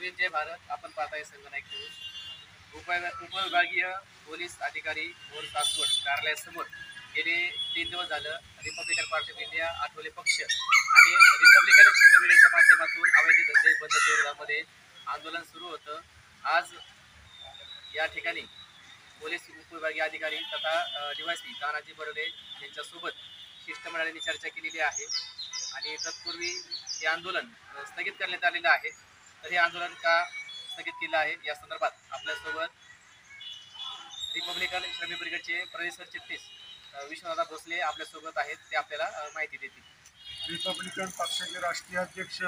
नवीन जय भारत आपण पाहताय संगणक न्यूज. उपविभागीय पोलीस अधिकारी और सासवड कार्यालयासमोर गेले 3 दिवस झालं Republican party of India Athawale पक्ष आणि रिपब्लिकन संघटनेच्या माध्यमातून अवैध धंदे बंदच्या विरोधामध्ये आंदोलन सुरू होतं. आज या ठिकाणी पोलीस उपविभागीय अधिकारी तथा डीवायएसपी तानाजी बर्डे यांच्यासोबत शिष्टमंडळाने चर्चा केलेली आहे आणि तत्पूर्वी हे आंदोलन स्थगित करण्यात आलेलं आहे. तर हे आंदोलन का स्थगित केलं आहे या संदर्भात आपल्यासोबत रिपब्लिकन श्रमिक ब्रिगेडचे प्रदेश सरचिटणीस विश्वनाथ भोसले आपल्यासोबत आहेत. ते आपल्याला माहिती देतील. रिपब्लिकन पक्षाचे राष्ट्रीय अध्यक्ष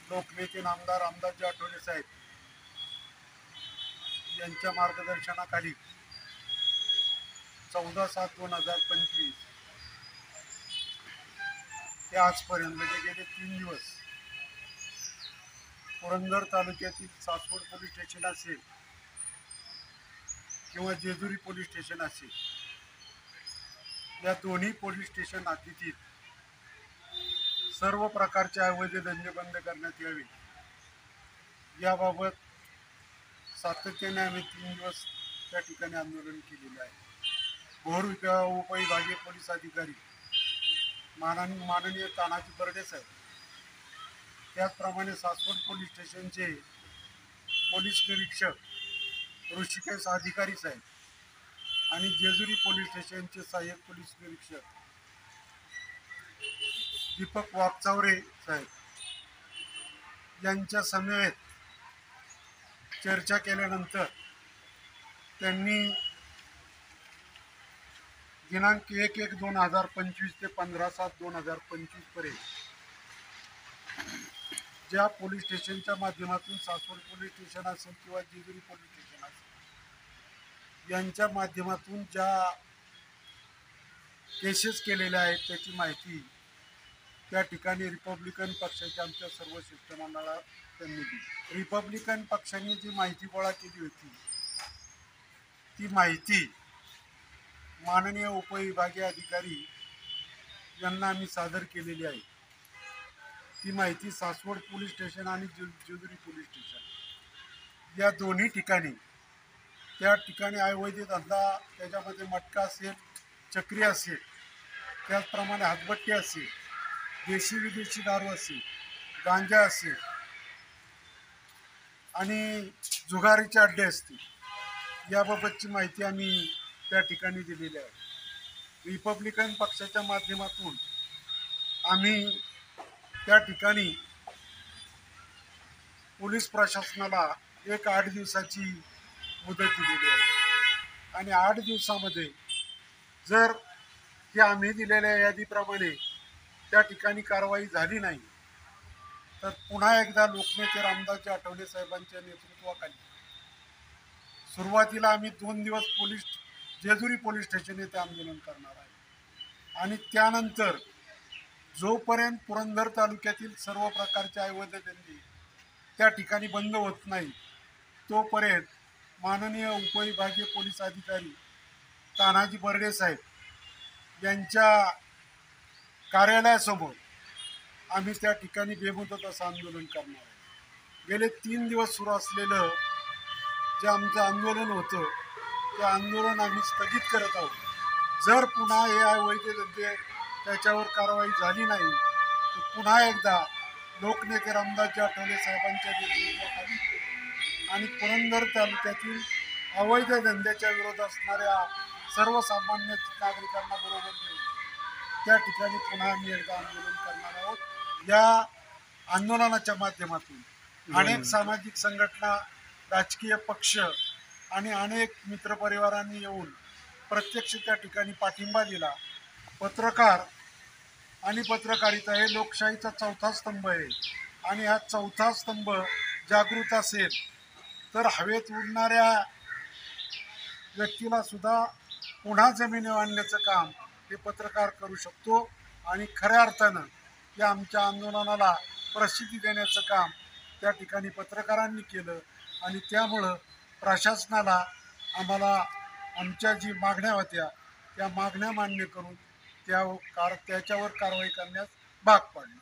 लोकनेते नामदार रामदासजी आठवले साहेब यांच्या मार्गदर्शनाखाली 14/7/2025 ते आजपर्यंत म्हणजे गेले 3 दिवस पुरंदर तालुक्यातील सासवड पोलीस स्टेशन असेल किंवा जेजुरी पोलीस स्टेशन असेल, या दोन्ही पोलीस स्टेशन हद्दीतील सर्व प्रकारचे अवैध धंदे बंद करण्यात यावे याबाबत सातत्याने आम्ही 3 दिवस त्या ठिकाणी आंदोलन केलेले आहे. भोर उपविभागीय पोलीस अधिकारी माननीय तानाजी बर्डे साहेब, त्याचप्रमाणे सासवड पोलीस स्टेशनचे पोलीस निरीक्षक ऋषिकेश अधिकारी साहेब आणि जेजुरी पोलीस स्टेशनचे सहाय्यक पोलीस निरीक्षक दीपक वाकचौरे साहेब यांच्या समवेत चर्चा केल्यानंतर त्यांनी दिनांक 1/1/2025 ते 15/7/2025 पर्यंत ज्या पोलीस स्टेशनच्या माध्यमातून सासवड पोलीस स्टेशन असेल किंवा जेजुरी पोलीस स्टेशन असेल यांच्या माध्यमातून ज्या केसेस केलेल्या आहेत त्याची माहिती त्या ठिकाणी रिपब्लिकन पक्षाच्या आमच्या सर्व शिष्टमंडळाला त्यांनी दिली. रिपब्लिकन पक्षाने जी माहिती गोळा केली होती ती माहिती माननीय उपविभागीय अधिकारी यांना आम्ही सादर केलेली आहे. ती माहिती सासवड पोलीस स्टेशन आणि जेजुरी पोलीस स्टेशन या दोन्ही ठिकाणी त्या ठिकाणी अवैध धंदा, त्याच्यामध्ये मटका असेल, चक्री असेल, त्याचप्रमाणे हातभट्टी असेल, देशी विदेशी दारू असेल, गांजा असेल आणि जुगारीचे अड्डे असतील, याबाबतची माहिती आम्ही त्या ठिकाणी दिलेली आहे. रिपब्लिकन पक्षाच्या माध्यमातून आम्ही त्या ठिकाणी पोलीस प्रशासनाला 8 दिवसाची मुदत दिलेली आहे आणि 8 दिवसामध्ये जर हे आम्ही दिलेल्या यादीप्रमाणे त्या ठिकाणी कारवाई झाली नाही तर पुन्हा एकदा लोकनेते रामदासजी आठवले साहेबांच्या नेतृत्वाखाली सुरुवातीला आम्ही 2 दिवस जेजुरी पोलीस स्टेशन येथे आंदोलन करणार आहे आणि त्यानंतर जोपर्यंत पुरंदर तालुक्यातील सर्व प्रकारचे अवैध धंदे त्या ठिकाणी बंद होत नाही तोपर्यंत माननीय उपविभागीय पोलीस अधिकारी तानाजी बर्डे साहेब यांच्या कार्यालयासमोर आम्ही त्या ठिकाणी बेमुदत असं आंदोलन करणार आहे. गेले 3 दिवस सुरू असलेलं जे आमचं आंदोलन होतं ते आंदोलन आम्ही स्थगित करत आहोत. जर पुन्हा हे अवैध धंदे त्याच्यावर कारवाई झाली नाही तर पुन्हा एकदा लोकनेते रामदासजी आठवले साहेबांच्या नेतृत्वाखाली आणि पुरंदर तालुक्यातील अवैध धंद्याच्या विरोधात असणाऱ्या सर्वसामान्य नागरिकांना बरोबर घेऊन त्या ठिकाणी पुन्हा आम्ही एकदा आंदोलन करणार आहोत. या आंदोलनाच्या माध्यमातून अनेक सामाजिक संघटना, राजकीय पक्ष आणि अनेक मित्रपरिवारांनी येऊन प्रत्यक्ष त्या ठिकाणी पाठिंबा दिला. पत्रकार आणि पत्रकारिता हे लोकशाहीचा 4था स्तंभ आहे आणि हा 4था स्तंभ जागृत असेल तर हवेत उडणाऱ्या व्यक्तीला सुद्धा पुन्हा जमिनीवर आणण्याचं काम हे पत्रकार करू शकतो आणि खऱ्या अर्थानं या आमच्या आंदोलनाला प्रसिद्धी देण्याचं काम त्या ठिकाणी पत्रकारांनी केलं आणि त्यामुळं प्रशासनाला आम्हाला आमच्या जी मागण्या होत्या त्या मागण्या मान्य करून त्याच्यावर कारवाई करण्यास भाग पाडलं.